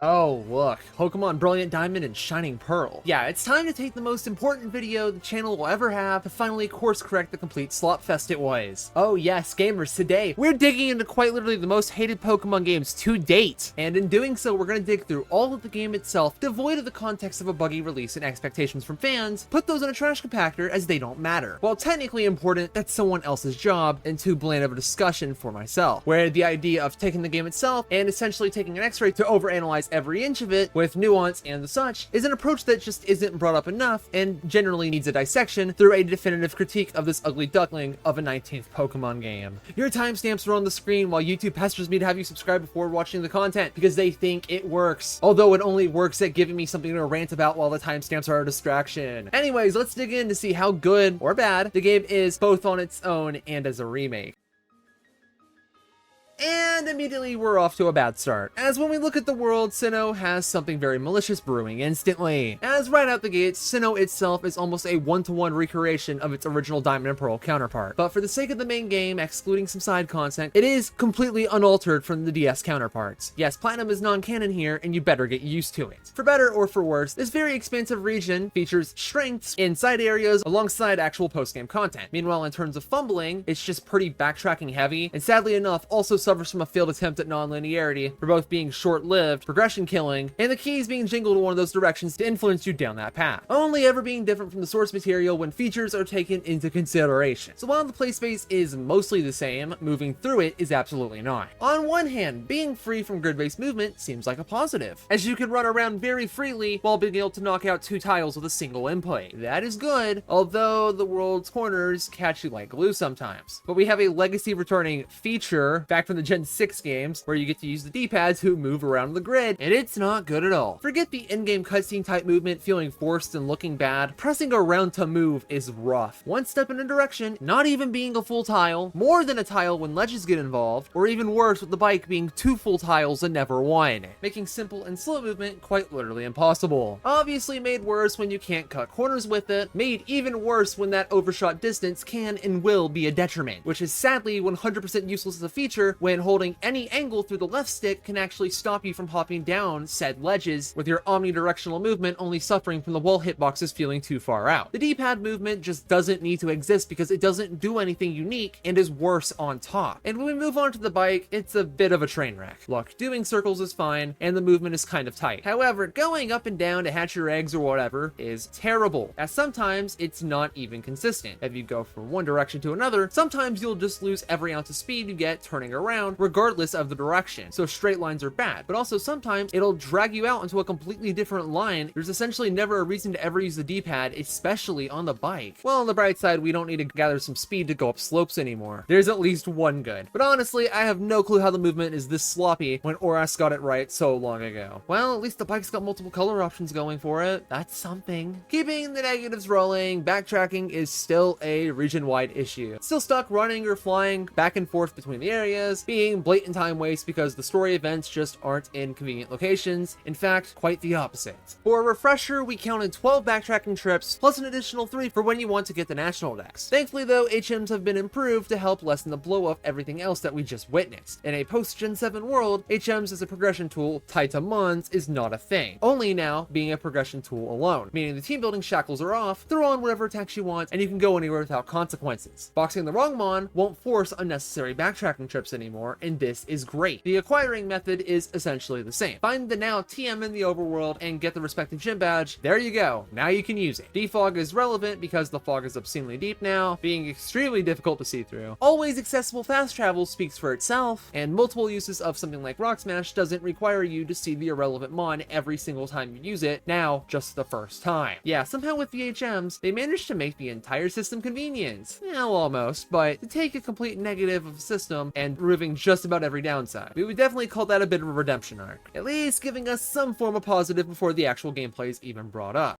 Oh, look, Pokemon Brilliant Diamond and Shining Pearl. Yeah, it's time to take the most important video the channel will ever have to finally course correct the complete slop fest it was. Oh yes, gamers, today we're digging into quite literally the most hated Pokemon games to date. And in doing so, we're going to dig through all of the game itself, devoid of the context of a buggy release and expectations from fans, put those in a trash compactor as they don't matter. While technically important, that's someone else's job and too bland of a discussion for myself. Where the idea of taking the game itself and essentially taking an x-ray to overanalyze every inch of it with nuance and the such is an approach that just isn't brought up enough and generally needs a dissection through a definitive critique of this ugly duckling of a 19th Pokemon game. Your timestamps are on the screen while YouTube pesters me to have you subscribe before watching the content because they think it works, although it only works at giving me something to rant about while the timestamps are a distraction. Anyways, let's dig in to see how good or bad the game is both on its own and as a remake. And immediately we're off to a bad start, as when we look at the world, Sinnoh has something very malicious brewing instantly. As right out the gates, Sinnoh itself is almost a one-to-one recreation of its original Diamond and Pearl counterpart, but for the sake of the main game, excluding some side content, it is completely unaltered from the DS counterparts. Yes, Platinum is non-canon here, and you better get used to it. For better or for worse, this very expansive region features strengths in side areas alongside actual post-game content. Meanwhile, in terms of fumbling, it's just pretty backtracking heavy, and sadly enough, also suffers from a failed attempt at non-linearity for both being short-lived, progression killing, and the keys being jingled in one of those directions to influence you down that path, only ever being different from the source material when features are taken into consideration. So while the play space is mostly the same, moving through it is absolutely not. On one hand, being free from grid-based movement seems like a positive, as you can run around very freely while being able to knock out 2 tiles with a single input. That is good, although the world's corners catch you like glue sometimes. But we have a legacy returning feature back from the Gen 6 games where you get to use the D-pad to move around the grid, and it's not good at all. Forget the in-game cutscene type movement feeling forced and looking bad. Pressing around to move is rough. One step in a direction, not even being a full tile, more than a tile when ledges get involved, or even worse with the bike being 2 full tiles and never one, making simple and slow movement quite literally impossible. Obviously made worse when you can't cut corners with it, made even worse when that overshot distance can and will be a detriment, which is sadly 100% useless as a feature when holding any angle through the left stick can actually stop you from hopping down said ledges, with your omnidirectional movement only suffering from the wall hitboxes feeling too far out. The D-pad movement just doesn't need to exist because it doesn't do anything unique and is worse on top. And when we move on to the bike, it's a bit of a train wreck. Look, doing circles is fine, and the movement is kind of tight. However, going up and down to hatch your eggs or whatever is terrible, as sometimes it's not even consistent. If you go from one direction to another, sometimes you'll just lose every ounce of speed you get turning around, regardless of the direction. So straight lines are bad, but also sometimes it'll drag you out into a completely different line. There's essentially never a reason to ever use the D-pad, especially on the bike. Well, on the bright side, we don't need to gather some speed to go up slopes anymore. There's at least one good. But honestly, I have no clue how the movement is this sloppy when Oras got it right so long ago. Well, at least the bike's got multiple color options going for it. That's something. Keeping the negatives rolling, backtracking is still a region-wide issue. Still stuck running or flying back and forth between the areas, being blatant time waste because the story events just aren't in convenient locations. In fact, quite the opposite. For a refresher, we counted 12 backtracking trips plus an additional 3 for when you want to get the national decks. Thankfully though, HMs have been improved to help lessen the blow of everything else that we just witnessed. In a post-Gen 7 world, HMs as a progression tool tied to mons is not a thing, only now being a progression tool alone, meaning the team building shackles are off, throw on whatever attacks you want, and you can go anywhere without consequences. Boxing the wrong mon won't force unnecessary backtracking trips anymore, and this is great. The acquiring method is essentially the same. Find the now TM in the overworld and get the respective gym badge. There you go. Now you can use it. Defog is relevant because the fog is obscenely deep now, being extremely difficult to see through. Always accessible fast travel speaks for itself, and multiple uses of something like Rock Smash doesn't require you to see the irrelevant mon every single time you use it, now just the first time. Yeah, somehow with the HMs, they managed to make the entire system convenient. Well, almost, but to take a complete negative of a system and removing just about every downside. We would definitely call that a bit of a redemption arc, at least giving us some form of positive before the actual gameplay is even brought up.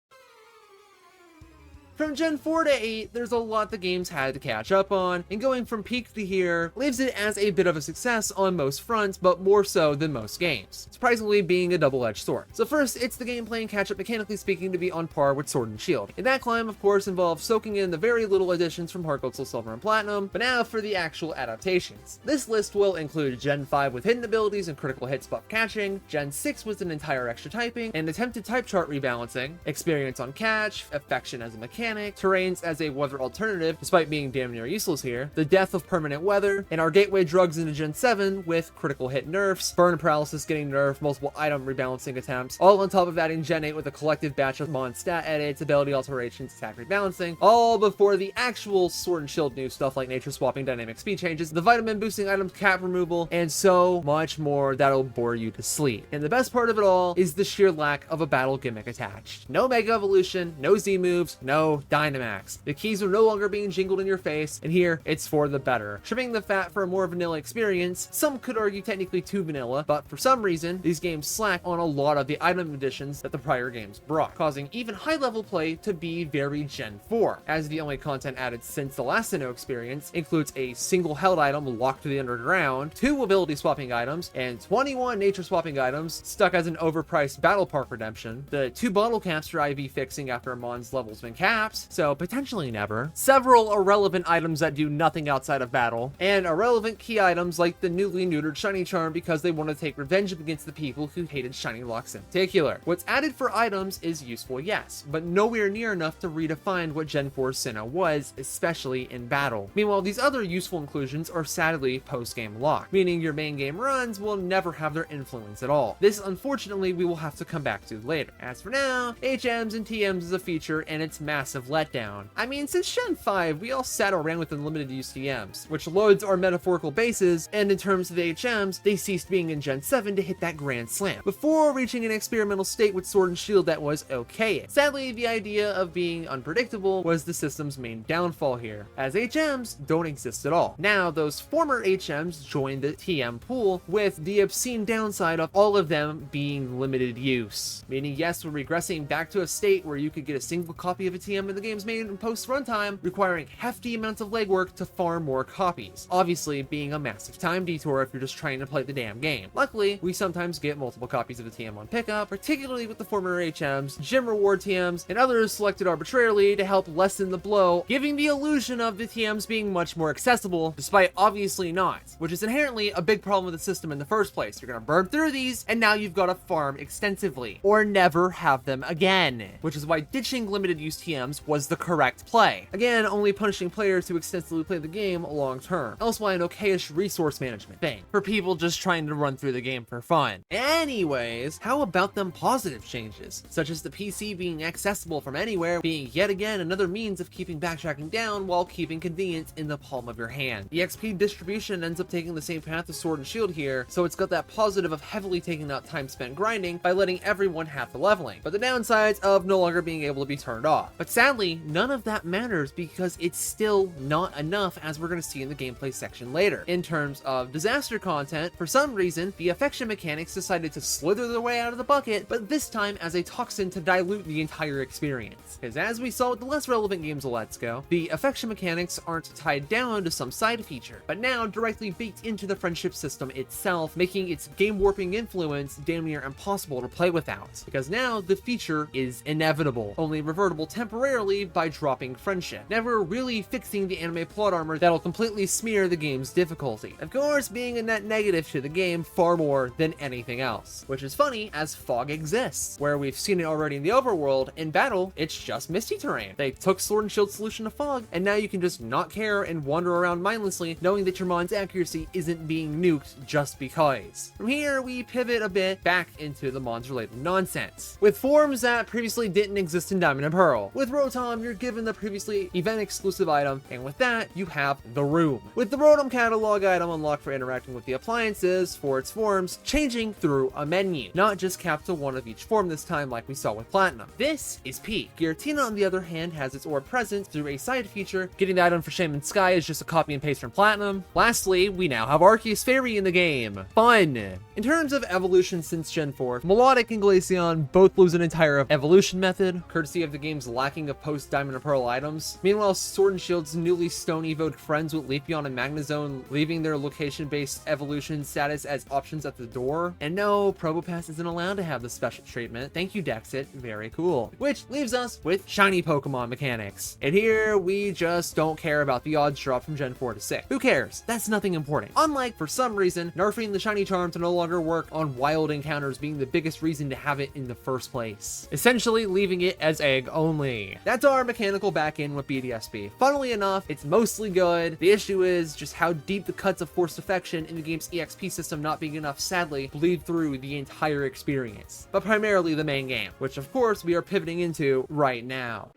From Gen 4 to 8, there's a lot the games had to catch up on, and going from peak to here leaves it as a bit of a success on most fronts, but more so than most games, surprisingly being a double-edged sword. So first, it's the gameplay and catch-up mechanically speaking to be on par with Sword and Shield. And that climb, of course, involves soaking in the very little additions from Heart Gold, Soul Silver, and Platinum, but now for the actual adaptations. This list will include Gen 5 with hidden abilities and critical hits buff catching, Gen 6 with an entire extra typing, and attempted type chart rebalancing, experience on catch, affection as a mechanic, terrains as a weather alternative, despite being damn near useless here, the death of permanent weather, and our gateway drugs into Gen 7 with critical hit nerfs, burn paralysis getting nerfed, multiple item rebalancing attempts, all on top of adding Gen 8 with a collective batch of mon stat edits, ability alterations, attack rebalancing, all before the actual Sword and Shield new stuff like nature swapping, dynamic speed changes, the vitamin boosting items cap removal, and so much more that'll bore you to sleep. And the best part of it all is the sheer lack of a battle gimmick attached. No Mega Evolution, no Z moves, no Dynamax. The keys are no longer being jingled in your face, and here it's for the better. Trimming the fat for a more vanilla experience, some could argue technically too vanilla, but for some reason, these games slack on a lot of the item additions that the prior games brought, causing even high-level play to be very Gen 4, as the only content added since the last Sinnoh experience includes a single held item locked to the underground, 2 ability swapping items, and 21 nature swapping items stuck as an overpriced Battle Park redemption, the 2 bottle caps for IV fixing after a mon's level's been capped, so potentially never, several irrelevant items that do nothing outside of battle, and irrelevant key items like the newly neutered Shiny Charm because they want to take revenge against the people who hated Shiny Locks in particular. What's added for items is useful, yes, but nowhere near enough to redefine what Gen 4 Sinnoh was, especially in battle. Meanwhile, these other useful inclusions are sadly post-game locked, meaning your main game runs will never have their influence at all. This, unfortunately, we will have to come back to later. As for now, HMs and TMs is a feature, and it's massive letdown. I mean, since Gen 5, we all sat around with unlimited use TMs, which loads are metaphorical bases, and in terms of the HMs, they ceased being in Gen 7 to hit that grand slam, before reaching an experimental state with Sword and Shield that was okay. Sadly, the idea of being unpredictable was the system's main downfall here, as HMs don't exist at all. Now, those former HMs join the TM pool, with the obscene downside of all of them being limited use. Meaning, yes, we're regressing back to a state where you could get a single copy of a TM in the game's main and post runtime, requiring hefty amounts of legwork to farm more copies, obviously being a massive time detour if you're just trying to play the damn game. Luckily, we sometimes get multiple copies of the TM on pickup, particularly with the former HMs, gym reward TMs, and others selected arbitrarily to help lessen the blow, giving the illusion of the TMs being much more accessible, despite obviously not, which is inherently a big problem with the system in the first place. You're gonna burn through these, and now you've got to farm extensively, or never have them again, which is why ditching limited use TMs was the correct play. Again, only punishing players who extensively play the game long term, else why an okayish resource management thing, for people just trying to run through the game for fun. Anyways, how about them positive changes, such as the PC being accessible from anywhere, being yet again another means of keeping backtracking down while keeping convenience in the palm of your hand. The XP distribution ends up taking the same path as Sword and Shield here, so it's got that positive of heavily taking out time spent grinding by letting everyone have the leveling, but the downsides of no longer being able to be turned off. But sadly, none of that matters because it's still not enough, as we're going to see in the gameplay section later. In terms of disaster content, for some reason, the affection mechanics decided to slither their way out of the bucket, but this time as a toxin to dilute the entire experience. Because as we saw with the less relevant games of Let's Go, the affection mechanics aren't tied down to some side feature, but now directly baked into the friendship system itself, making its game warping influence damn near impossible to play without. Because now the feature is inevitable, only revertible temporarily by dropping friendship, never really fixing the anime plot armor that'll completely smear the game's difficulty. Of course, being a net negative to the game far more than anything else. Which is funny, as fog exists, where we've seen it already in the overworld. In battle, it's just misty terrain. They took Sword and Shield's solution to fog, and now you can just not care and wander around mindlessly, knowing that your mon's accuracy isn't being nuked just because. From here, we pivot a bit back into the mons related nonsense, with forms that previously didn't exist in Diamond and Pearl. With Rotom, you're given the previously event exclusive item, and with that, you have the room, with the Rotom catalog item unlocked for interacting with the appliances for its forms, changing through a menu, not just capped to one of each form this time like we saw with Platinum. This is peak. Giratina, on the other hand, has its orb present through a side feature. Getting the item for Shaman Sky is just a copy and paste from Platinum. Lastly, we now have Arceus Fairy in the game. Fun! In terms of evolution since Gen 4, Melodic and Glaceon both lose an entire evolution method, courtesy of the game's lacking string of post-Diamond and Pearl items. Meanwhile, Sword and Shield's newly Stone Evoed friends with Leafeon and Magnezone, leaving their location-based evolution status as options at the door. And no, Probopass isn't allowed to have the special treatment. Thank you, Dexit. Very cool. Which leaves us with shiny Pokemon mechanics. And here, we just don't care about the odds drop from Gen 4 to 6. Who cares? That's nothing important. Unlike, for some reason, nerfing the shiny charm to no longer work on wild encounters being the biggest reason to have it in the first place. Essentially leaving it as egg only. That's our mechanical back-end with BDSP. Funnily enough, it's mostly good. The issue is just how deep the cuts of forced affection in the game's EXP system not being enough, sadly, bleed through the entire experience. But primarily the main game, which of course we are pivoting into right now.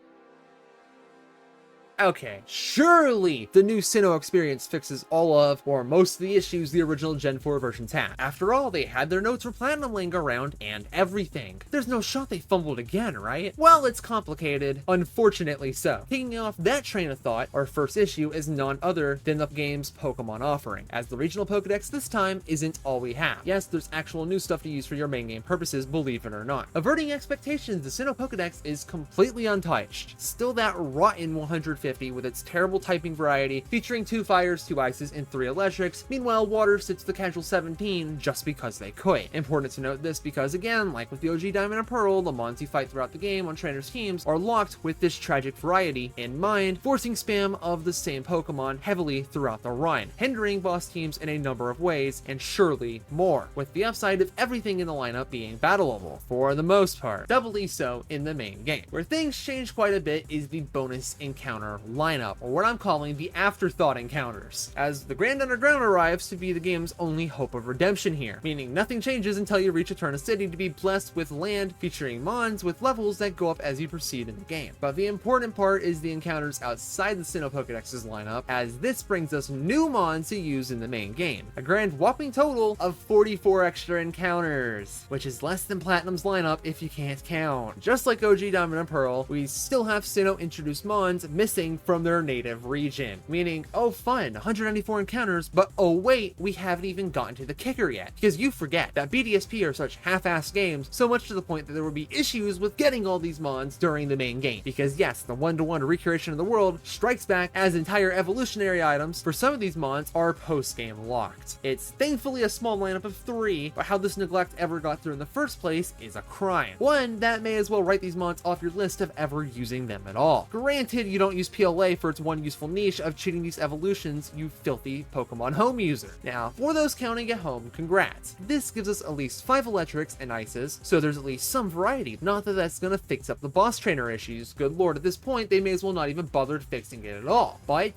Okay, surely the new Sinnoh experience fixes all of, or most of the issues the original Gen 4 versions had. After all, they had their notes for Platinum laying around and everything. There's no shot they fumbled again, right? Well, it's complicated, unfortunately so. Kicking off that train of thought, our first issue is none other than the game's Pokemon offering, as the regional Pokedex this time isn't all we have. Yes, there's actual new stuff to use for your main game purposes, believe it or not. Averting expectations, the Sinnoh Pokedex is completely untouched. Still that rotten 150 with its terrible typing variety, featuring 2 fires, 2 ices, and 3 electrics. Meanwhile, water sits the casual 17 just because they could. Important to note this because, again, like with the OG Diamond and Pearl, the mons you fight throughout the game on trainers' teams are locked with this tragic variety in mind, forcing spam of the same Pokemon heavily throughout the run, hindering boss teams in a number of ways, and surely more, with the upside of everything in the lineup being battleable, for the most part, doubly so in the main game. Where things change quite a bit is the bonus encounter lineup, or what I'm calling the afterthought encounters, as the Grand Underground arrives to be the game's only hope of redemption here, meaning nothing changes until you reach Eterna City to be blessed with land featuring mons with levels that go up as you proceed in the game. But the important part is the encounters outside the Sinnoh Pokedex's lineup, as this brings us new mons to use in the main game, a grand whopping total of 44 extra encounters, which is less than Platinum's lineup if you can't count. Just like OG Diamond and Pearl, we still have Sinnoh introduced mons missing from their native region, meaning, oh fun, 194 encounters, but oh wait, we haven't even gotten to the kicker yet, because you forget that BDSP are such half-assed games, so much to the point that there would be issues with getting all these mons during the main game, because yes, the one-to-one recreation of the world strikes back, as entire evolutionary items for some of these mons are post-game locked. It's thankfully a small lineup of 3, but how this neglect ever got through in the first place is a crime. One that may as well write these mons off your list of ever using them at all. Granted, you don't use PLA for its one useful niche of cheating these evolutions, you filthy Pokemon home user. Now, for those counting at home, congrats. This gives us at least 5 electrics and ices, so there's at least some variety. Not that that's gonna fix up the boss trainer issues. Good lord, at this point, they may as well not even bother fixing it at all. But,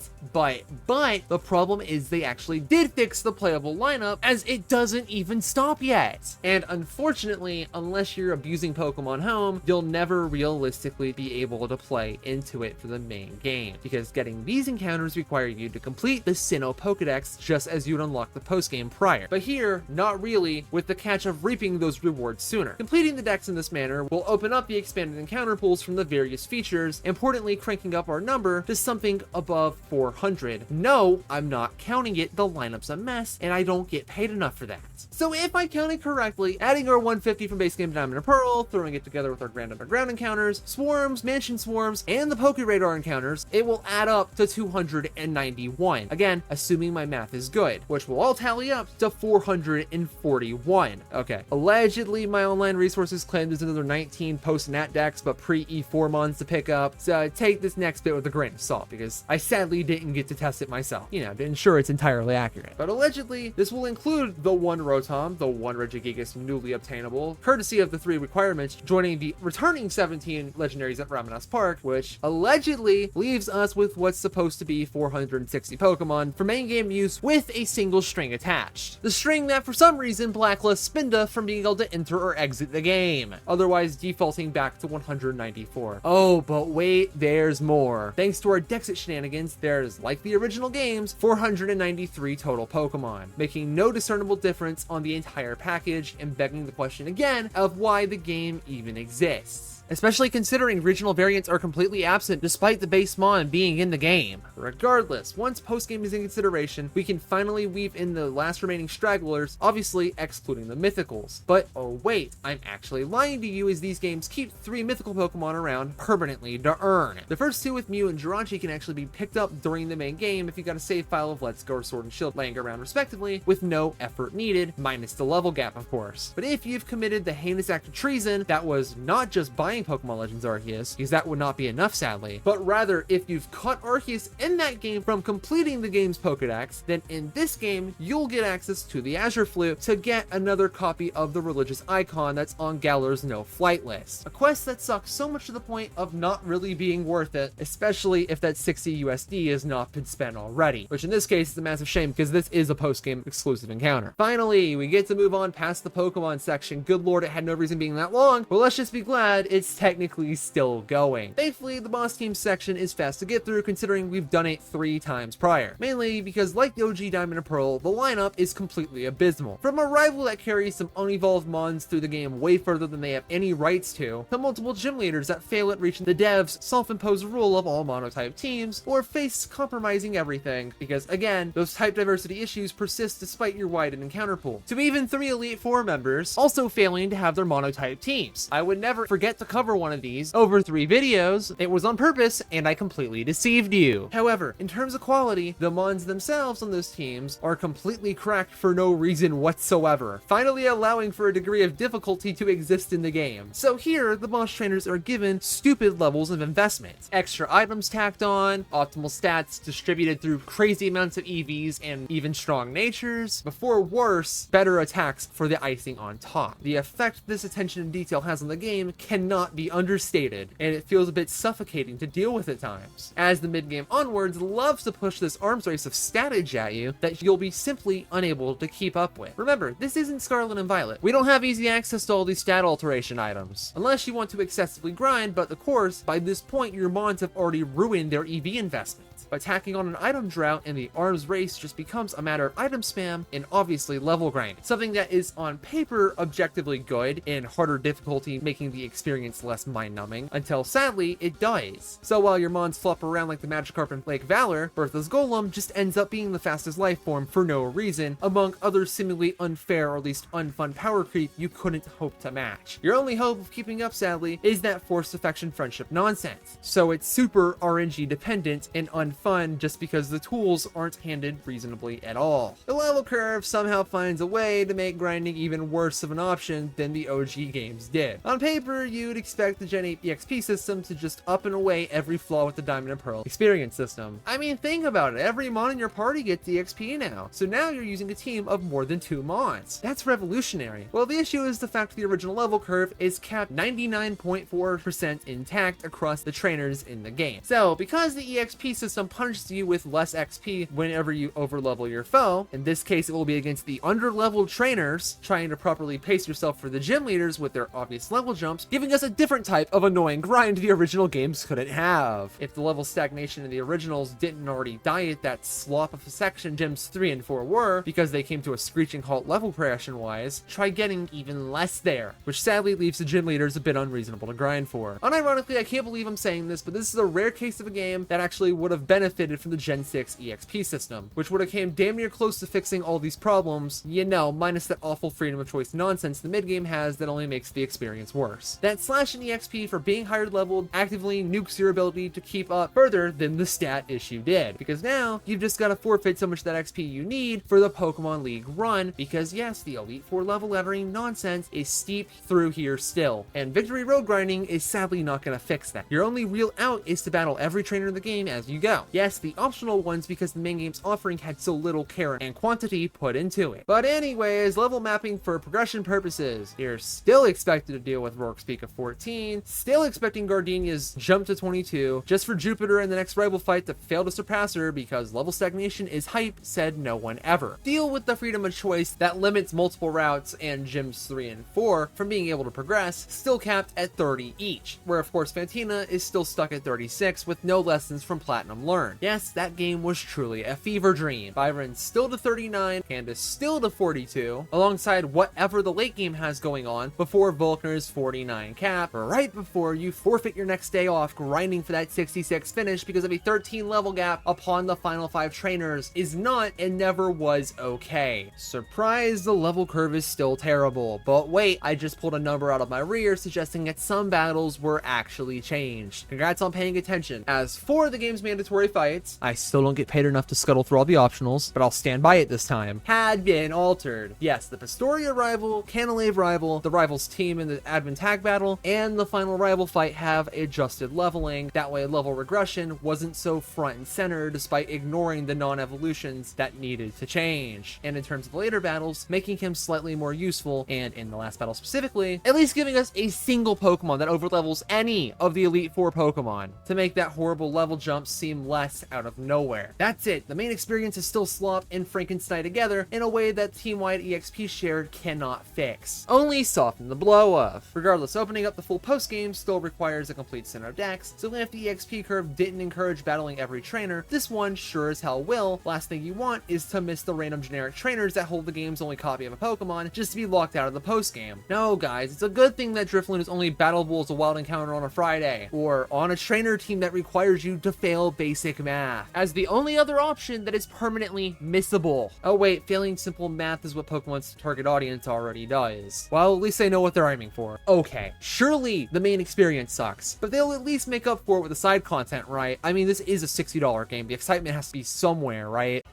the problem is they actually did fix the playable lineup, as it doesn't even stop yet. And unfortunately, unless you're abusing Pokemon Home, you'll never realistically be able to play into it for the main game, because getting these encounters require you to complete the Sinnoh Pokedex just as you'd unlock the post-game prior. But here, not really, with the catch of reaping those rewards sooner. Completing the dex in this manner will open up the expanded encounter pools from the various features, importantly cranking up our number to something above 400. No, I'm not counting it, the lineup's a mess, and I don't get paid enough for that. So if I counted correctly, adding our 150 from base game Diamond and Pearl, throwing it together with our Grand Underground encounters, swarms, mansion swarms, and the Pokeradar encounters, it will add up to 291. Again, assuming my math is good, which will all tally up to 441. Okay, allegedly my online resources claim there's another 19 post-nat decks but pre-E4 mons to pick up, so take this next bit with a grain of salt, because I sadly didn't get to test it myself, to ensure it's entirely accurate. But allegedly, this will include the 1 Rotom, the 1 Regigigas newly obtainable, courtesy of the 3 requirements, joining the returning 17 legendaries at Ramanas Park, which allegedly leaves us with what's supposed to be 460 Pokemon for main game use with a single string attached. The string that for some reason blacklists Spinda from being able to enter or exit the game, otherwise defaulting back to 194. Oh, but wait, there's more. Thanks to our Dexit shenanigans, there's, like the original games, 493 total Pokemon, making no discernible difference on the entire package and begging the question again of why the game even exists. especially considering regional variants are completely absent despite the base mon being in the game. Regardless, once post-game is in consideration, we can finally weave in the last remaining stragglers, obviously excluding the mythicals. But oh wait, I'm actually lying to you, as these games keep 3 mythical Pokemon around permanently to earn. The first 2 with Mew and Jirachi can actually be picked up during the main game if you got a save file of Let's Go or Sword and Shield laying around respectively, with no effort needed, minus the level gap of course. But if you've committed the heinous act of treason, that was not just buying Pokemon Legends Arceus, because that would not be enough sadly, but rather if you've caught Arceus in that game from completing the game's Pokedex, then in this game you'll get access to the Azure Flute to get another copy of the religious icon that's on Galar's no flight list. A quest that sucks so much to the point of not really being worth it, especially if that 60 USD has not been spent already, which in this case is a massive shame because this is a post-game exclusive encounter. Finally, we get to move on past the Pokemon section. Good lord, it had no reason being that long, but let's just be glad it's technically still going. Thankfully, the boss team section is fast to get through considering we've done it 3 times prior, mainly because like the OG Diamond and Pearl, the lineup is completely abysmal. From a rival that carries some unevolved mons through the game way further than they have any rights to multiple gym leaders that fail at reaching the devs' self-imposed rule of all monotype teams, or face compromising everything, because again, those type diversity issues persist despite your widened encounter pool, to even 3 Elite Four members also failing to have their monotype teams. I would never forget to cover one of these over 3 videos. It was on purpose, and I completely deceived you. However, in terms of quality, the mons themselves on those teams are completely cracked for no reason whatsoever, finally allowing for a degree of difficulty to exist in the game. So here, the boss trainers are given stupid levels of investment, extra items tacked on, optimal stats distributed through crazy amounts of EVs and even strong natures, before worse, better attacks for the icing on top. The effect this attention to detail has on the game cannot be understated, and it feels a bit suffocating to deal with at times, as the mid-game onwards loves to push this arms race of statage at you that you'll be simply unable to keep up with. Remember, this isn't Scarlet and Violet. We don't have easy access to all these stat alteration items, unless you want to excessively grind, but of course, by this point your mons have already ruined their EV investment. By tacking on an item drought, and the arms race just becomes a matter of item spam and obviously level grind, something that is on paper objectively good and harder difficulty, making the experience less mind-numbing, until sadly it dies. So while your mons flop around like the Magikarp in Lake Valor, Bertha's Golem just ends up being the fastest life form for no reason, among other seemingly unfair or at least unfun power creep you couldn't hope to match. Your only hope of keeping up sadly is that forced affection friendship nonsense, so it's super RNG dependent and unfun just because the tools aren't handed reasonably at all. The level curve somehow finds a way to make grinding even worse of an option than the OG games did. On paper, you'd expect the Gen 8 EXP system to just up and away every flaw with the Diamond and Pearl experience system. I mean, think about it, every mon in your party gets EXP now, so now you're using a team of more than 2 mons. That's revolutionary. Well, the issue is the fact the original level curve is capped 99.4% intact across the trainers in the game. So, because the EXP system punishes you with less XP whenever you overlevel your foe, in this case it will be against the underleveled trainers trying to properly pace yourself for the gym leaders with their obvious level jumps, giving us a different type of annoying grind the original games couldn't have. If the level stagnation in the originals didn't already die at that slop of a section gyms 3 and 4 were, because they came to a screeching halt level progression wise, try getting even less there, which sadly leaves the gym leaders a bit unreasonable to grind for. Unironically, I can't believe I'm saying this, but this is a rare case of a game that actually would have benefited from the Gen 6 EXP system, which would have came damn near close to fixing all these problems, you know, minus that awful freedom of choice nonsense the mid-game has that only makes the experience worse. That slash in EXP for being higher leveled actively nukes your ability to keep up further than the stat issue did, because now you've just got to forfeit so much of that XP you need for the Pokemon League run, because yes, the Elite Four level lettering nonsense is steep through here still, and Victory Road grinding is sadly not going to fix that. Your only real out is to battle every trainer in the game as you go. Yes, the optional ones because the main game's offering had so little care and quantity put into it. But anyways, level mapping for progression purposes. You're still expected to deal with Rourke's Peak of 14, still expecting Gardenia's jump to 22, just for Jupiter in the next rival fight to fail to surpass her because level stagnation is hype, said no one ever. Deal with the freedom of choice that limits multiple routes and gyms 3 and 4 from being able to progress, still capped at 30 each, where of course Fantina is still stuck at 36 with no lessons from Platinum lesson learned. Yes, that game was truly a fever dream. Byron's still to 39, Candace still to 42, alongside whatever the late game has going on before Volkner's 49 cap, right before you forfeit your next day off grinding for that 66 finish because of a 13 level gap upon the final 5 trainers is not and never was okay. Surprise, the level curve is still terrible, but wait, I just pulled a number out of my rear suggesting that some battles were actually changed. Congrats on paying attention. As for the game's mandatory fights, I still don't get paid enough to scuttle through all the optionals, but I'll stand by it this time, had been altered. Yes, the Pastoria rival, Canalave rival, the rival's team in the admin tag battle, and the final rival fight have adjusted leveling. That way level regression wasn't so front and center despite ignoring the non-evolutions that needed to change. And in terms of later battles, making him slightly more useful, and in the last battle specifically, at least giving us a single Pokemon that overlevels any of the Elite Four Pokemon to make that horrible level jump seem less out of nowhere. That's it. The main experience is still Slop and Frankenstein together in a way that team-wide EXP shared cannot fix. Only soften the blow of. Regardless, opening up the full post-game still requires a complete Sinnoh Dex, so even if the EXP curve didn't encourage battling every trainer, this one sure as hell will. Last thing you want is to miss the random generic trainers that hold the game's only copy of a Pokemon just to be locked out of the post-game. No guys, it's a good thing that Drifloon is only battleable as a wild encounter on a Friday, or on a trainer team that requires you to fail basic math, as the only other option that is permanently missable. Oh wait, failing simple math is what Pokemon's target audience already does. Well, at least they know what they're aiming for. Okay, surely the main experience sucks, but they'll at least make up for it with the side content, right? I mean, this is a $60 game. The excitement has to be somewhere, right?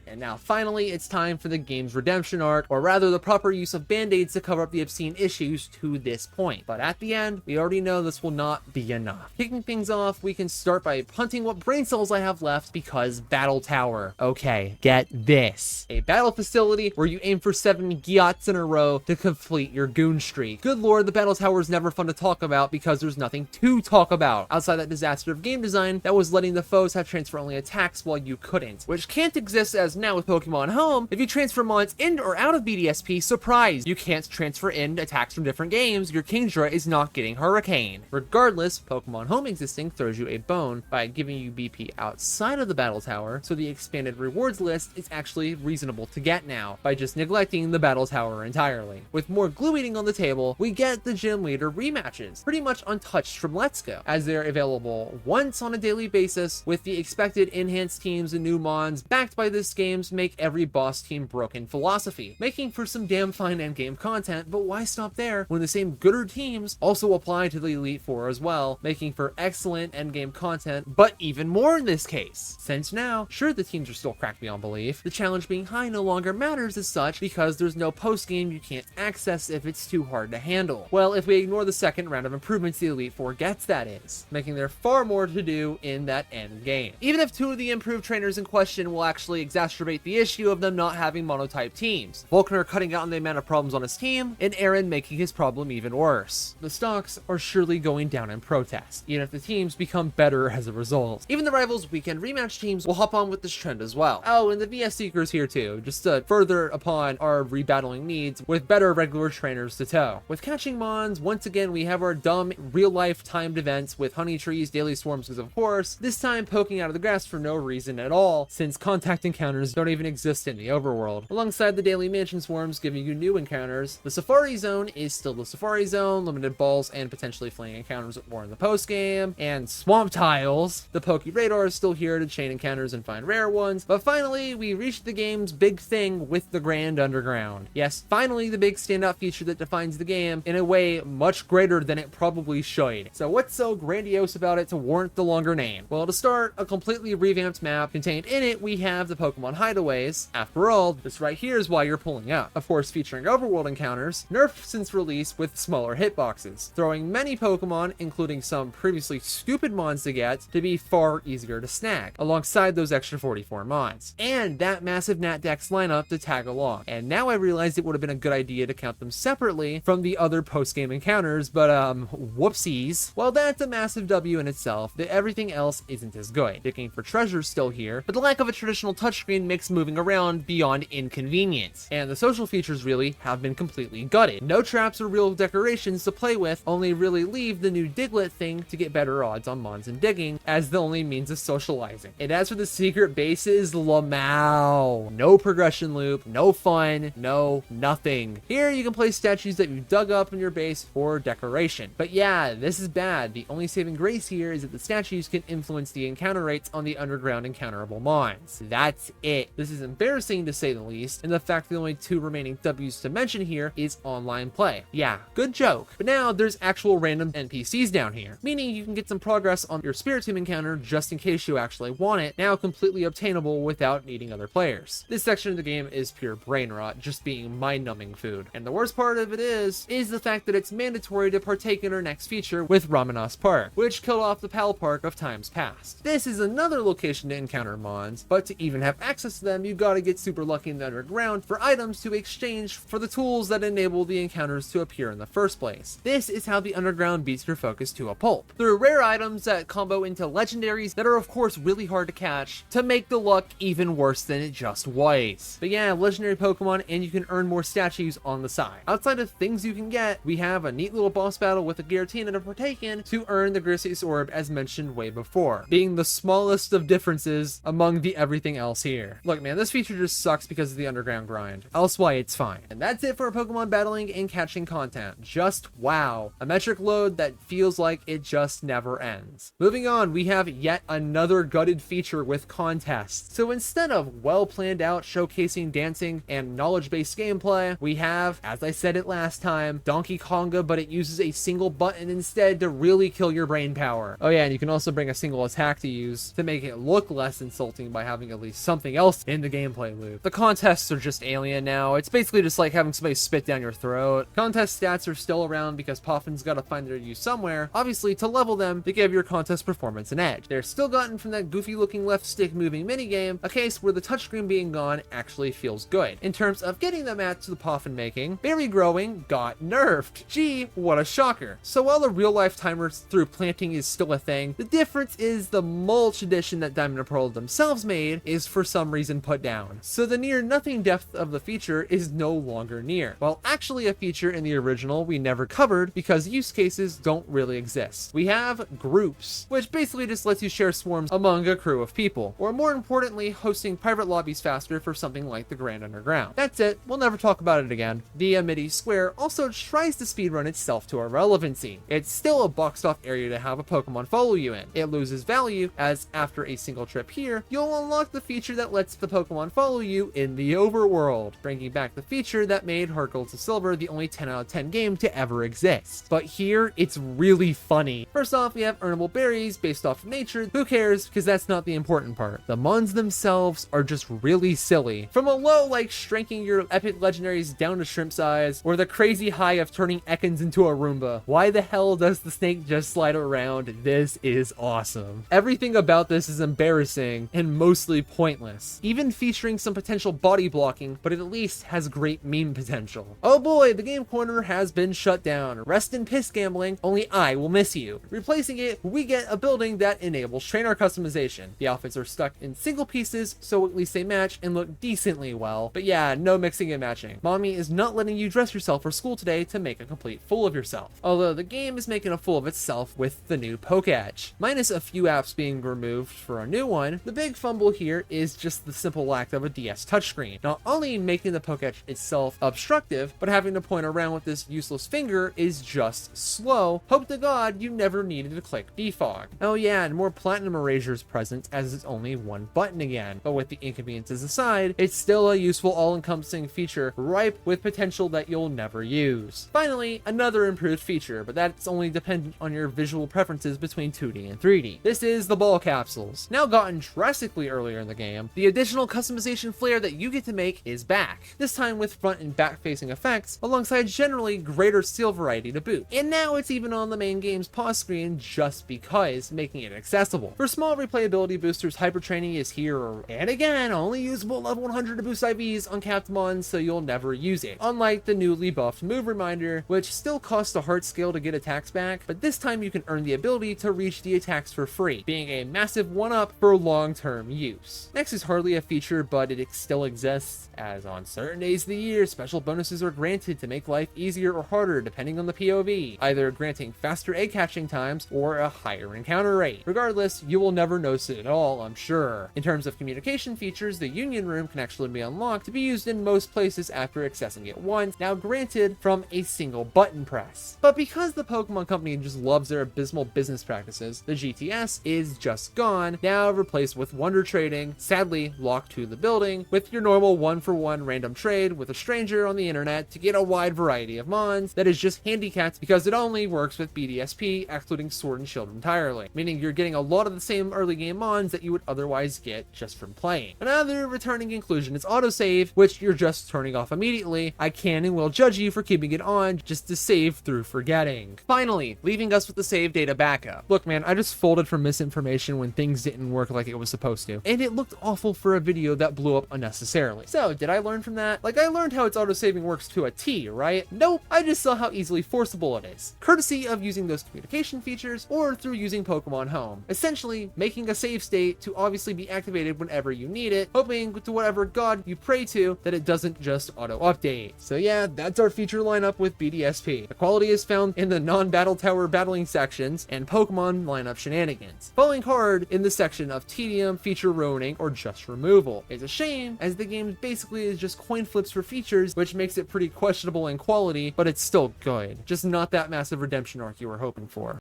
And now finally, it's time for the game's redemption arc, or rather the proper use of band-aids to cover up the obscene issues to this point. But at the end, we already know this will not be enough. Kicking things off, we can start by punting what brain cells I have left because Battle Tower. Okay, get this. A battle facility where you aim for 7 Gyots in a row to complete your goon streak. Good lord, the Battle Tower is never fun to talk about because there's nothing to talk about outside that disaster of game design that was letting the foes have transfer-only attacks while you couldn't, which can't exist as now with Pokemon Home. If you transfer mons in or out of BDSP, surprise, you can't transfer in attacks from different games. Your Kingdra is not getting Hurricane. Regardless, Pokemon Home existing throws you a bone by giving you BP outside of the Battle Tower, so the expanded rewards list is actually reasonable to get now by just neglecting the Battle Tower entirely. With more glue eating on the table, we get the gym leader rematches, pretty much untouched from Let's Go, as they're available once on a daily basis with the expected enhanced teams and new mons backed by this game's make every boss team broken philosophy, making for some damn fine endgame content. But why stop there when the same gooder teams also apply to the Elite Four as well, making for excellent endgame content, but even more in this case, since now, sure, the teams are still cracked beyond belief, the challenge being high no longer matters as such because there's no post-game you can't access if it's too hard to handle. Well, if we ignore the second round of improvements the Elite Four gets, that is, making there far more to do in that end game. Even if 2 of the improved trainers in question will actually exacerbate the issue of them not having monotype teams, Volkner cutting out on the amount of problems on his team, and Aaron making his problem even worse. The stocks are surely going down in protest, even if the teams become better as a result. Even the Rivals weekend rematch teams will hop on with this trend as well. Oh, and the VS Seekers here too, just to further upon our rebattling needs with better regular trainers to tow. With catching mons, once again we have our dumb real-life timed events with honey trees, daily swarms, because of course, this time poking out of the grass for no reason at all, since contact encounters don't even exist in the overworld. Alongside the daily mansion swarms giving you new encounters, the Safari Zone is still the Safari Zone, limited balls and potentially flaying encounters with more in the post game, and Swamp Tiles. The Poke Radar is still here to chain encounters and find rare ones, but finally we reached the game's big thing with the Grand Underground. Yes, finally the big standout feature that defines the game in a way much greater than it probably should. So what's so grandiose about it to warrant the longer name? Well, to start, a completely revamped map. Contained in it, we have the Pokemon hideaways. After all, this right here is why you're pulling up. Of course, featuring overworld encounters, nerfed since release with smaller hitboxes, throwing many Pokemon, including some previously stupid mons to get, to be far easier to snag, alongside those extra 44 mons. And that massive Natdex lineup to tag along. And now I realized it would have been a good idea to count them separately from the other post-game encounters, but whoopsies. While that's a massive W in itself, everything else isn't as good. Digging for treasures still here, but the lack of a traditional touchscreen terrain makes moving around beyond inconvenience. And the social features really have been completely gutted. No traps or real decorations to play with, only really leave the new Diglett thing to get better odds on mons and digging as the only means of socializing. And as for the secret bases, Lamau. No progression loop, no fun, no nothing. Here you can place statues that you dug up in your base for decoration. But yeah, this is bad. The only saving grace here is that the statues can influence the encounter rates on the underground encounterable mons. That's it. This is embarrassing to say the least, and the fact that the only 2 remaining W's to mention here is online play. Yeah, good joke. But now there's actual random NPCs down here, meaning you can get some progress on your Spirit Team encounter just in case you actually want it, now completely obtainable without needing other players. This section of the game is pure brain rot, just being mind-numbing food. And the worst part of it is the fact that it's mandatory to partake in our next feature with Ramanas Park, which killed off the Pal Park of times past. This is another location to encounter mons, but to even have access to them, you gotta get super lucky in the underground for items to exchange for the tools that enable the encounters to appear in the first place. This is how the underground beats your focus to a pulp, through rare items that combo into legendaries that are of course really hard to catch to make the luck even worse than it just was. But yeah, legendary Pokemon, and you can earn more statues on the side. Outside of things you can get, we have a neat little boss battle with a Giratina to partake in to earn the Griseous Orb as mentioned way before, being the smallest of differences among the everything else here. Look man, this feature just sucks because of the underground grind, else why it's fine. And that's it for Pokemon battling and catching content. Just wow, a metric load that feels like it just never ends. Moving on, we have yet another gutted feature with contests. So instead of well planned out showcasing dancing and knowledge-based gameplay, we have, as I said it last time, Donkey Konga, but it uses a single button instead to really kill your brain power. Oh yeah, and you can also bring a single attack to use to make it look less insulting by having at least something else in the gameplay loop. The contests are just alien now. It's basically just like having somebody spit down your throat. Contest stats are still around because Poffin's gotta find their use somewhere, obviously to level them to give your contest performance an edge. They're still gotten from that goofy looking left stick moving minigame, a case where the touchscreen being gone actually feels good. In terms of getting the match to the Poffin making, berry growing got nerfed. Gee, what a shocker. So while the real life timer through planting is still a thing, the difference is the mulch addition that Diamond and Pearl themselves made is for some reason put down. So the near nothing depth of the feature is no longer near, while actually a feature in the original we never covered because use cases don't really exist. We have groups, which basically just lets you share swarms among a crew of people, or more importantly, hosting private lobbies faster for something like the Grand Underground. That's it, we'll never talk about it again. The Amity Square also tries to speedrun itself to irrelevancy. It's still a boxed off area to have a Pokemon follow you in. It loses value as after a single trip here, you'll unlock the feature that lets the Pokemon follow you in the overworld, bringing back the feature that made Heart Gold to Silver the only 10 out of 10 game to ever exist. But here, it's really funny. First off, we have earnable berries based off of nature. Who cares? Because that's not the important part. The mons themselves are just really silly. From a low like shrinking your epic legendaries down to shrimp size, or the crazy high of turning Ekans into a Roomba. Why the hell does the snake just slide around? This is awesome. Everything about this is embarrassing and mostly pointless, even featuring some potential body blocking, but it at least has great meme potential. Oh boy, the game corner has been shut down. Rest in piss gambling, only I will miss you. Replacing it, we get a building that enables trainer customization. The outfits are stuck in single pieces, so at least they match and look decently well. But yeah, no mixing and matching. Mommy is not letting you dress yourself for school today to make a complete fool of yourself. Although the game is making a fool of itself with the new Pokédge. Minus a few apps being removed for a new one, the big fumble here is just the simple lack of a DS touchscreen. Not only making the Pokédge itself obstructive, but having to point around with this useless finger is just slow. Hope to God you never needed to click defog. Oh yeah, and more platinum erasures present as it's only one button again. But with the inconveniences aside, it's still a useful all-encompassing feature ripe with potential that you'll never use. Finally, another improved feature, but that's only dependent on your visual preferences between 2D and 3D. This is the ball capsules. Now gotten drastically earlier in the game, the additional customization flair that you get to make is back, this time with front and back facing effects alongside generally greater seal variety to boot. And now it's even on the main game's pause screen just because, making it accessible. For small replayability boosters, hyper training is here, and again, only usable level 100 to boost IVs on capped mons, so you'll never use it. Unlike the newly buffed move reminder, which still costs a heart scale to get attacks back, but this time you can earn the ability to reach the attacks for free, being a massive one-up for long-term use. Next is hardly a feature, but it still exists, as on certain days of the year, special bonuses are granted to make life easier or harder depending on the POV, either granting faster egg hatching times or a higher encounter rate. Regardless, you will never notice it at all, I'm sure. In terms of communication features, the Union Room can actually be unlocked to be used in most places after accessing it once, now granted from a single button press. But because the Pokemon Company just loves their abysmal business practices, the GTS is just gone, now replaced with Wonder Trading, sadly locked to the building, with your normal 1-for-1 random trade with a stranger on the internet to get a wide variety of mons that is just handicapped because it only works with BDSP, excluding Sword and Shield entirely, meaning you're getting a lot of the same early game mons that you would otherwise get just from playing. Another returning inclusion is autosave, which you're just turning off immediately. I can and will judge you for keeping it on just to save through forgetting. Finally, leaving us with the save data backup. Look man, I just folded from misinformation when things didn't work like it was supposed to, and it looked awful for a video that blew up unnecessarily. So did I learn from that? Like, I learned how its autosaving works to a T, right? Nope, I just saw how easily forcible it is, courtesy of using those communication features or through using Pokemon Home, essentially making a save state to obviously be activated whenever you need it, hoping to whatever god you pray to that it doesn't just auto-update. So yeah, that's our feature lineup with BDSP. The quality is found in the non-battle tower battling sections and Pokemon lineup shenanigans, falling hard in the section of tedium, feature ruining, or just removal. It's a shame, as the game basically is just coin flips for features, which makes it pretty questionable in quality, but it's still good. Just not that massive redemption arc you were hoping for.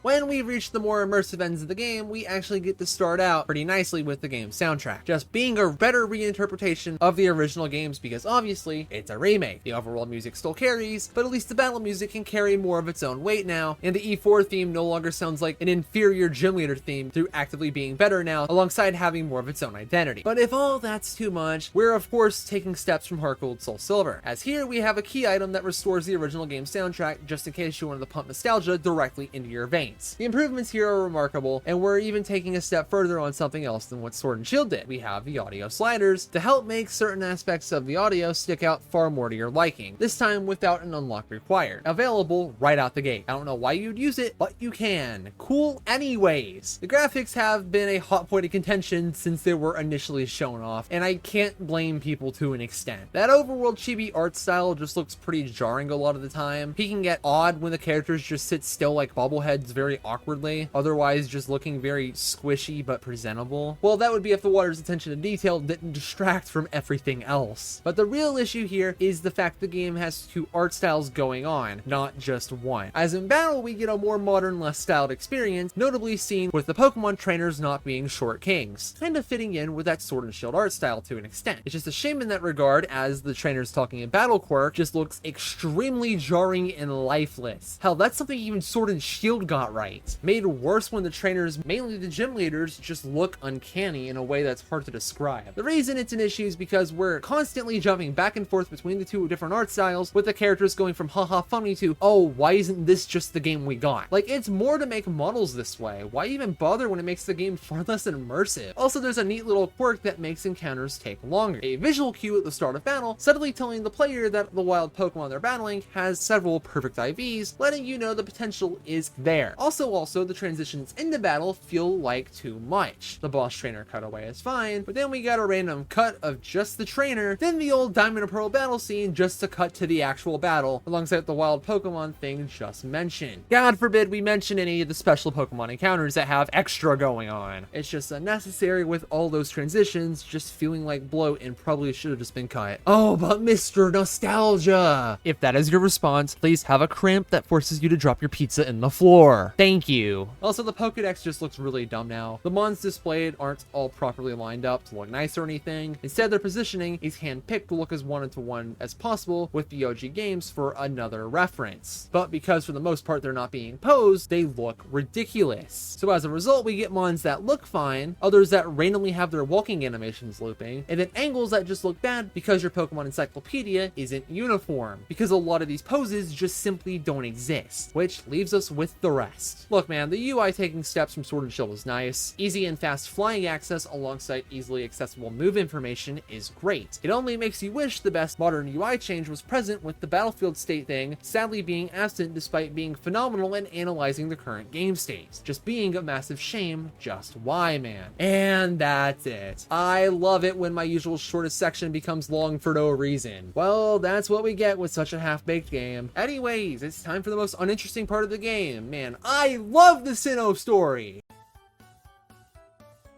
When we reach the more immersive ends of the game, we actually get to start out pretty nicely with the game's soundtrack, just being a better reinterpretation of the original games because obviously it's a remake. The overall music still carries, but at least the battle music can carry more of its own weight now, and the E4 theme no longer sounds like an inferior gym leader theme through actively being better now, alongside having more of its own identity. But if all that's too much, we're of course taking steps from Heart Gold Soul Silver, as here we have a key item that restores the original game soundtrack just in case you wanted to pump nostalgia directly into your veins. The improvements here are remarkable, and we're even taking a step further on something else than what Sword and Shield did. We have the audio sliders to help make certain aspects of the audio stick out far more to your liking, this time without an unlock required. Available right out the gate. I don't know why you'd use it, but you can. Cool anyways. The graphics have been a hot point of contention since they were initially shown off, and I can't blame people to an extent. That overworld chibi art style just looks pretty jarring a lot of the time, peaking at odd when the characters just sit still like bobbleheads very awkwardly, otherwise just looking very squishy but presentable. Well, that would be if the water's attention to detail didn't distract from everything else. But the real issue here is the fact the game has two art styles going on, not just one. As in battle, we get a more modern, less styled experience, notably seen with the Pokemon trainers not being short kings, kind of fitting in with that Sword and Shield art style to an extent. It's just a shame in that regard, as the trainers talking in battle quirk just looks extremely jarring and lifeless. Hell, that's something even Sword and Shield got right. Made worse when the trainers, mainly the gym leaders, just look uncanny in a way that's hard to describe. The reason it's an issue is because we're constantly jumping back and forth between the two different art styles, with the characters going from haha funny to, oh, why isn't this just the game we got? Like, it's more to make models this way. Why even bother when it makes the game far less immersive? Also, there's a neat little quirk that makes encounters take longer. A visual cue at the start of battle, subtly telling the player that the wild Pokemon they're battling has several perfect IVs, letting you know the potential is there. Also, the transitions into battle feel like too much. The boss trainer cutaway is fine, but then we got a random cut of just the trainer, then the old Diamond and Pearl battle scene just to cut to the actual battle, alongside the wild Pokemon thing just mentioned. God forbid we mention any of the special Pokemon encounters that have extra going on. It's just unnecessary with all those transitions just feeling like bloat and probably should have just been cut. Oh, but Mr. Nostalgia! If that is your response, please have a cramp that forces you to drop your pizza in the floor. Thank you. Also, the Pokédex just looks really dumb now. The mons displayed aren't all properly lined up to look nice or anything. Instead, their positioning is handpicked to look as one-to-one as possible with the OG games for another reference. But because for the most part they're not being posed, they look ridiculous. So as a result, we get mons that look fine, others that randomly have their walking animations looping, and then angles that just look bad because your Pokemon encyclopedia isn't uniform, because a lot of these poses just simply don't exist, which leaves us with the rest. best. Look man, the UI taking steps from Sword and Shield is nice. Easy and fast flying access alongside easily accessible move information is great. It only makes you wish the best modern UI change was present, with the battlefield state thing sadly being absent despite being phenomenal in analyzing the current game states. Just being a massive shame. Just why, man? And that's it. I love it when my usual shortest section becomes long for no reason. Well, that's what we get with such a half-baked game. Anyways, it's time for the most uninteresting part of the game. Man, I love the Sinnoh story!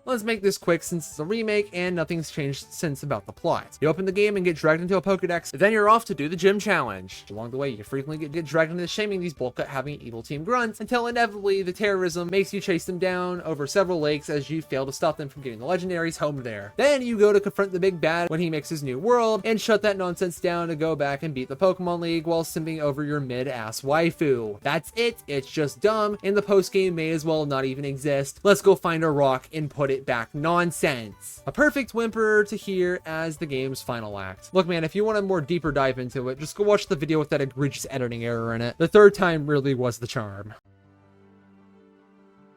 Let's make this quick since it's a remake and nothing's changed since about the plot. You open the game and get dragged into a Pokedex, then you're off to do the gym challenge. Along the way, you frequently get dragged into shaming these bulk-cut-having evil team grunts until inevitably the terrorism makes you chase them down over several lakes as you fail to stop them from getting the legendaries home there. Then you go to confront the big bad when he makes his new world and shut that nonsense down to go back and beat the Pokemon League while simping over your mid-ass waifu. That's it. It's just dumb, and the post-game may as well not even exist. Let's go find a rock and put it back. Nonsense. A perfect whimper to hear as the game's final act. Look man, if you want a more deeper dive into it, just go watch the video with that egregious editing error in it. The third time really was the charm.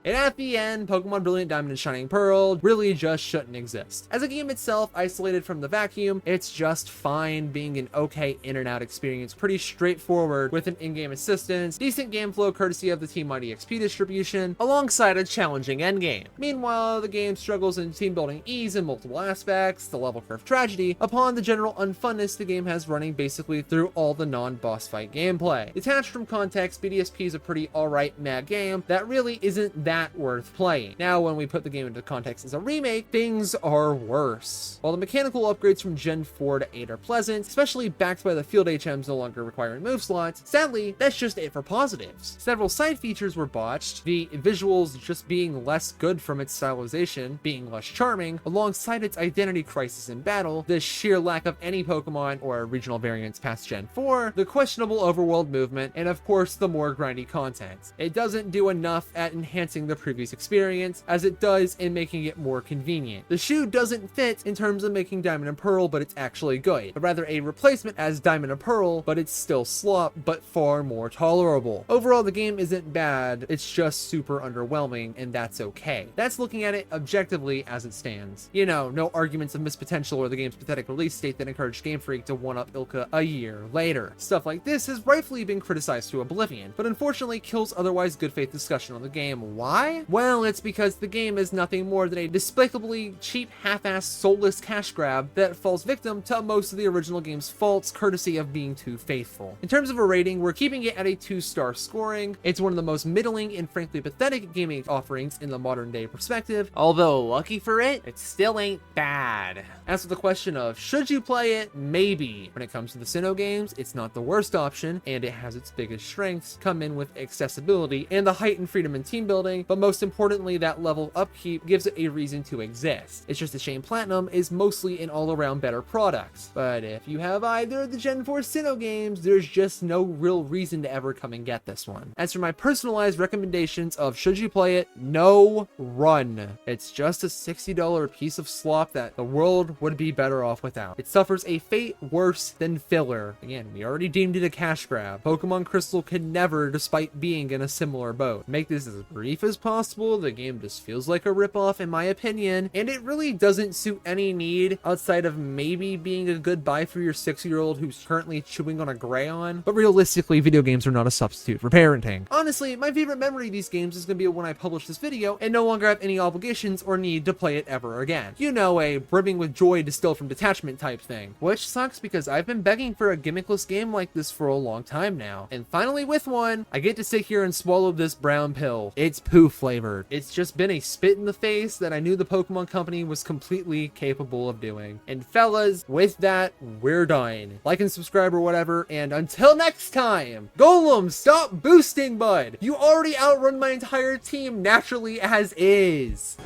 And at the end, Pokemon Brilliant Diamond and Shining Pearl really just shouldn't exist. As a game itself, isolated from the vacuum, it's just fine, being an okay in and out experience, pretty straightforward with an in-game assistance, decent game flow courtesy of the Team Mighty XP distribution, alongside a challenging endgame. Meanwhile, the game struggles in team building ease in multiple aspects, the level curve tragedy, upon the general unfunness the game has running basically through all the non-boss fight gameplay. Detached from context, BDSP is a pretty alright mad game that really isn't that worth playing. Now, when we put the game into context as a remake, things are worse. While the mechanical upgrades from Gen 4 to 8 are pleasant, especially backed by the field HMs no longer requiring move slots, sadly, that's just it for positives. Several side features were botched, the visuals just being less good from its stylization, being less charming, alongside its identity crisis in battle, the sheer lack of any Pokemon or regional variants past Gen 4, the questionable overworld movement, and of course the more grindy content. It doesn't do enough at enhancing the previous experience as it does in making it more convenient. The shoe doesn't fit in terms of making Diamond and Pearl, but it's actually good, but rather a replacement as Diamond and Pearl, but it's still slop, but far more tolerable. Overall, the game isn't bad, it's just super underwhelming, and that's okay. That's looking at it objectively as it stands. You know, no arguments of missed potential or the game's pathetic release state that encouraged Game Freak to one-up Ilka a year later. Stuff like this has rightfully been criticized to oblivion, but unfortunately kills otherwise good faith discussion on the game. Why? Well, it's because the game is nothing more than a despicably cheap, half-assed, soulless cash grab that falls victim to most of the original game's faults, courtesy of being too faithful. In terms of a rating, we're keeping it at a 2-star scoring. It's one of the most middling and frankly pathetic gaming offerings in the modern day perspective, although lucky for it, it still ain't bad. As for the question of should you play it, maybe. When it comes to the Sinnoh games, it's not the worst option, and it has its biggest strengths come in with accessibility and the heightened freedom in team building, but most importantly, that level upkeep gives it a reason to exist. It's just a shame Platinum is mostly an all-around better product. But if you have either of the Gen 4 Sinnoh games, there's just no real reason to ever come and get this one. As for my personalized recommendations of should you play it, no, run. It's just a $60 piece of slop that the world would be better off without. It suffers a fate worse than filler. Again, we already deemed it a cash grab. Pokemon Crystal could never, despite being in a similar boat. Make this as brief as possible, the game just feels like a ripoff in my opinion, and it really doesn't suit any need outside of maybe being a good buy for your 6-year-old who's currently chewing on a Grayon. But realistically, video games are not a substitute for parenting. Honestly, my favorite memory of these games is going to be when I publish this video and no longer have any obligations or need to play it ever again. You know, a brimming with joy distilled from detachment type thing. Which sucks because I've been begging for a gimmickless game like this for a long time now. And finally with one, I get to sit here and swallow this brown pill. It's poo flavored. It's just been a spit in the face that I knew the Pokemon Company was completely capable of doing. And fellas, with that, we're done. Like and subscribe or whatever, and until next time, Golem, stop boosting, bud! You already outrun my entire team naturally as is.